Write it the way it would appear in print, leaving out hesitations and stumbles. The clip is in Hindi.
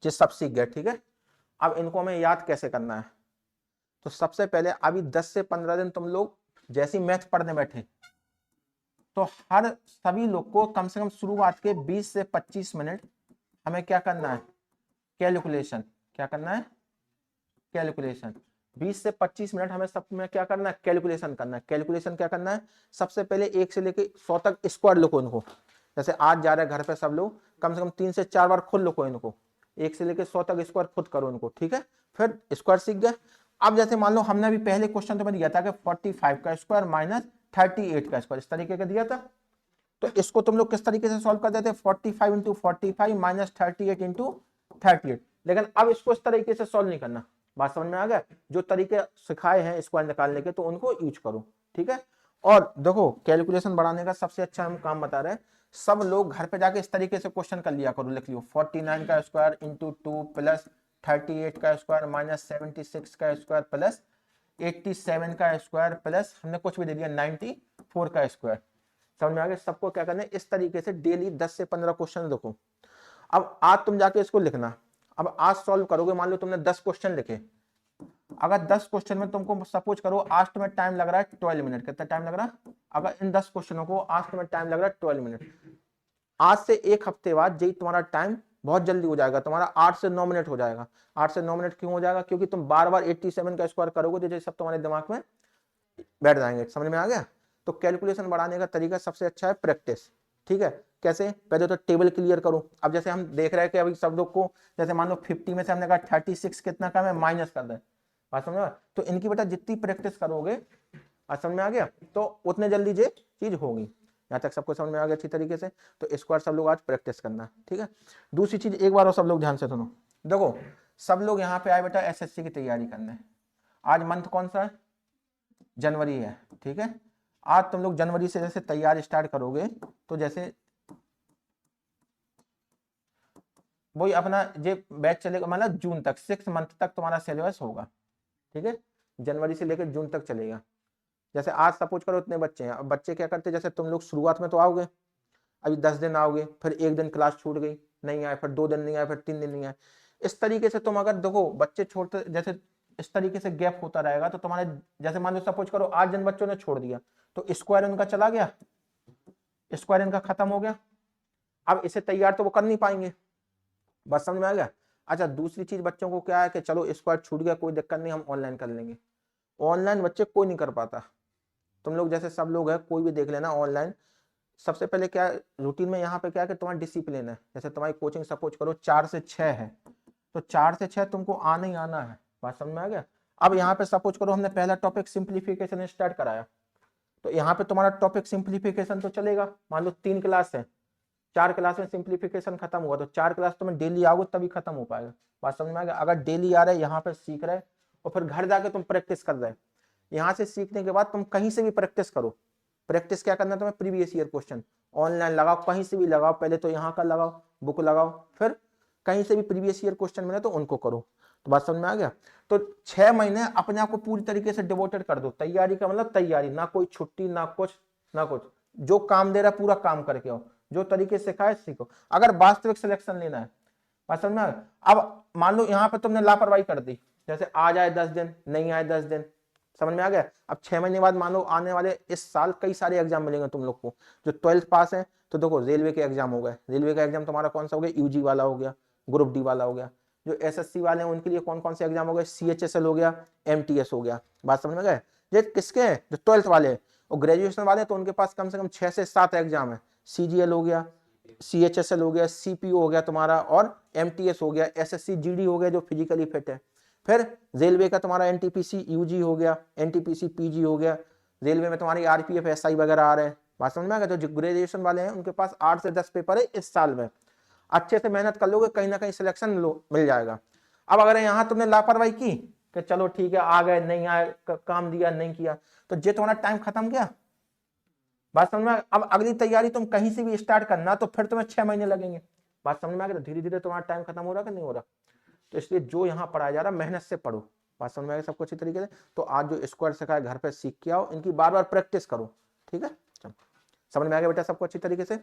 ये सब सीख गए, ठीक है। अब इनको हमें याद कैसे करना है, तो सबसे पहले अभी 10 से 15 दिन तुम लोग जैसे ही मैथ पढ़ने बैठे तो हर सभी लोग को कम से कम शुरुआत के 20 से 25 मिनट हमें क्या करना है, कैलकुलेशन। क्या करना है, कैलकुलेशन। 20 से 25 मिनट हमें सब में क्या करना है, कैलकुलेशन करना है। कैलकुलेशन क्या करना है, सबसे पहले 1 से लेके 100 तक स्क्वायर लिखो इनको। जैसे आज जा रहे हैं घर पे सब लोग, कम से कम 3 से 4 बार खुद लिखो इनको, 1 से लेके 100 तक स्क्वायर खुद करो इनको, ठीक है। फिर स्क्वायर सीख गए। अब जैसे मान लो हमने अभी पहले क्वेश्चन तो मैं दिया था कि 45 का स्क्वायर माइनस 38 का स्क्वायर, इस तरीके का दिया था। तो इसको तुम लोग किस तरीके से सॉल्व कर देते, 45 इंटू 45 माइनस 38 इंटू 38। लेकिन अब इसको इस तरीके से सॉल्व नहीं करना, बात समझ में आ गया। जो तरीके सिखाए हैं स्क्वायर निकालने के तो उनको यूज करो, ठीक है। और देखो कैलकुलेशन बढ़ाने का सबसे अच्छा हम काम बता रहे हैं, सब लोग घर पे जाके इस तरीके से क्वेश्चन कर लिया करो, लिख लियो 49 का स्क्वायर इंटू 2 प्लस 38 का स्क्वायर माइनस 76 का स्क्वायर प्लस 87 का स्क्वायर प्लस हमने कुछ भी दे दिया 94 का स्क्वायर। समझ में आ गया। सबको क्या करना है, इस तरीके से डेली 10 से 15 क्वेश्चन देखो। अब आज तुम जाके इसको लिखना, अब आज सॉल्व करोगे, मान लो तुमने 10 क्वेश्चन लिखे, अगर 10 क्वेश्चन में तुमको सपोज करो आज तुम्हें टाइम लग रहा है 12 मिनट, कितना टाइम लग रहा है, अगर इन 10 क्वेश्चनों को आज तुम्हें टाइम लग रहा है 12 मिनट, आज से एक हफ्ते बाद यही तुम्हारा टाइम बहुत जल्दी हो जाएगा, तुम्हारा 8 से 9 मिनट हो जाएगा। 8 से 9 मिनट क्यों हो जाएगा, क्योंकि तुम बार बार 87 का स्क्वायर करोगे तो ये सब तुम्हारे दिमाग में बैठ जाएंगे। समझ में आ गया। तो कैलकुलेशन बढ़ाने का तरीका सबसे अच्छा है प्रैक्टिस, ठीक है। कैसे, पहले तो टेबल क्लियर करो। अब जैसे हम देख रहे हैं कि अभी सब लोग को, जैसे मान लो 50 में से हमने कहा 36 कितना कम है, माइनस कर दे, बात समझ में। तो इनकी बेटा जितनी प्रैक्टिस करोगे, बात समझ में आ गया, तो उतने जल्दी ये चीज होगी। यहाँ तक सबको समझ में आ गया अच्छी तरीके से। तो स्क्वायर सब लोग आज प्रैक्टिस करना, ठीक है। दूसरी चीज एक बार और सब लोग ध्यान से सुनो, देखो सब लोग यहाँ पे आए बेटा एसएससी की तैयारी करने। आज मंथ कौन सा है, जनवरी है, ठीक है। आज तुम लोग जनवरी से जैसे तैयारी स्टार्ट करोगे तो जैसे वही अपना ये बैच चलेगा, मतलब जून तक 6 मंथ तक तुम्हारा सिलेबस होगा, ठीक है। जनवरी से लेकर जून तक चलेगा। जैसे आज सपोज करो इतने बच्चे हैं, अब बच्चे क्या करते हैं, जैसे तुम लोग शुरुआत में तो आओगे, अभी 10 दिन आओगे, फिर एक दिन क्लास छूट गई नहीं आए, फिर 2 दिन नहीं आए, फिर 3 दिन नहीं आए। इस तरीके से तुम अगर देखो बच्चे छोड़ते, जैसे इस तरीके से गैप होता रहेगा तो तुम्हारे, जैसे मान लो सपोज करो आज जिन बच्चों ने छोड़ दिया तो स्क्वायर उनका चला गया, स्क्वायर इनका खत्म हो गया। अब इसे तैयार तो वो कर नहीं पाएंगे, बस समझ में आ गया। अच्छा दूसरी चीज बच्चों को क्या है कि चलो स्क्वायर छूट गया कोई दिक्कत नहीं, हम ऑनलाइन कर लेंगे। ऑनलाइन बच्चे कोई नहीं कर पाता। तुम लोग जैसे सब लोग है कोई भी देख लेना ऑनलाइन। सबसे पहले क्या रूटीन में यहाँ पे क्या है कि तुम्हारा डिसिप्लिन है। जैसे तुम्हारी कोचिंग सपोज करो 4 से 6 है, तो 4 से 6 तुमको आना ही आना है, बात समझ में आ गया। अब यहाँ पे सपोज करो हमने पहला टॉपिक सिंप्लीफिकेशन स्टार्ट कराया, तो यहाँ पे तुम्हारा टॉपिक सिंप्लीफिकेशन तो चलेगा। मान लो 3 क्लास है, 4 क्लास में सिंप्लीफिकेशन खत्म हुआ तो 4 क्लास तुम्हें डेली आओगे तभी खत्म हो पाएगा, बात समझ में आ गया। अगर डेली आ रहे यहाँ पे सीख रहे और फिर घर जाके तुम प्रैक्टिस कर रहे, यहाँ से सीखने के बाद तुम कहीं से भी प्रैक्टिस करो। प्रैक्टिस क्या करना है तुम्हें, प्रीवियस ईयर क्वेश्चन ऑनलाइन लगाओ, कहीं से भी लगाओ, पहले तो यहाँ का लगाओ, बुक लगाओ, फिर कहीं से भी प्रीवियस ईयर क्वेश्चन मिले तो उनको करो। तो बात समझ में आ गया। तो 6 महीने अपने आप को पूरी तरीके से डिवोटेड कर दो। तैयारी का मतलब तैयारी, ना कोई छुट्टी ना कुछ ना कुछ, जो काम दे रहा है पूरा काम करके आओ, जो तरीके से सिखाए सीखो। अगर वास्तविक सिलेक्शन लेना है, बात समझ में आ गया। अब मान लो यहाँ पे तुमने लापरवाही कर दी, जैसे आ जाए 10 दिन नहीं आए 10 दिन, समझ में आ गया। अब 6 महीने बाद मान लो आने वाले इस साल कई सारे एग्जाम मिलेंगे तुम लोग को। जो 12th पास है तो देखो रेलवे के एग्जाम हो गए, रेलवे का एग्जाम तुम्हारा कौन सा हो गया, यूजी वाला हो गया, ग्रुप डी वाला हो गया। जो एसएससी वाले हैं उनके लिए कौन कौन से एग्जाम हो गए, सीएचएसएल हो गया, एमटीएस हो गया, बात समझ में गए। ये किसके हैं, जो 12th वाले हैं। और ग्रेजुएशन वाले तो उनके पास कम से कम 6 से 7 एग्जाम है, सीजीएल हो गया, सीएचएसएल हो गया, सीपीओ हो गया तुम्हारा, और एमटीएस हो गया, एसएससी जीडी हो गया जो फिजिकली फिट है। फिर रेलवे का तुम्हारा एनटीपीसी यूजी हो गया, एनटीपीसी पीजी हो गया। रेलवे में तुम्हारी आरपीएफ एसआई वगैरह आ रहे हैं, बात समझ में आ गया। जो ग्रेजुएशन वाले हैं उनके पास 8 से 10 पेपर है इस साल में। अच्छे से मेहनत कर लोगे कहीं ना कहीं सिलेक्शन मिल जाएगा। अब अगर यहाँ तुमने लापरवाही की कि चलो ठीक है आ गए नहीं आए, काम दिया नहीं किया, तो ये तुम्हारा टाइम खत्म गया, बात समझ में। अब अगली तैयारी तुम कहीं से भी स्टार्ट करना तो फिर तुम्हें 6 महीने लगेंगे, बात समझ में आ गया। धीरे धीरे तुम्हारा टाइम खत्म हो रहा है कि नहीं हो रहा। तो इसलिए जो यहाँ पढ़ाया जा रहा है मेहनत से पढ़ो, बात समझ में आ गया सबको अच्छी तरीके से। तो आज जो स्क्वायर सिखाया घर पे सीख के आओ, इनकी बार बार प्रैक्टिस करो, ठीक है। समझ में आ गया बेटा सबको अच्छी तरीके से।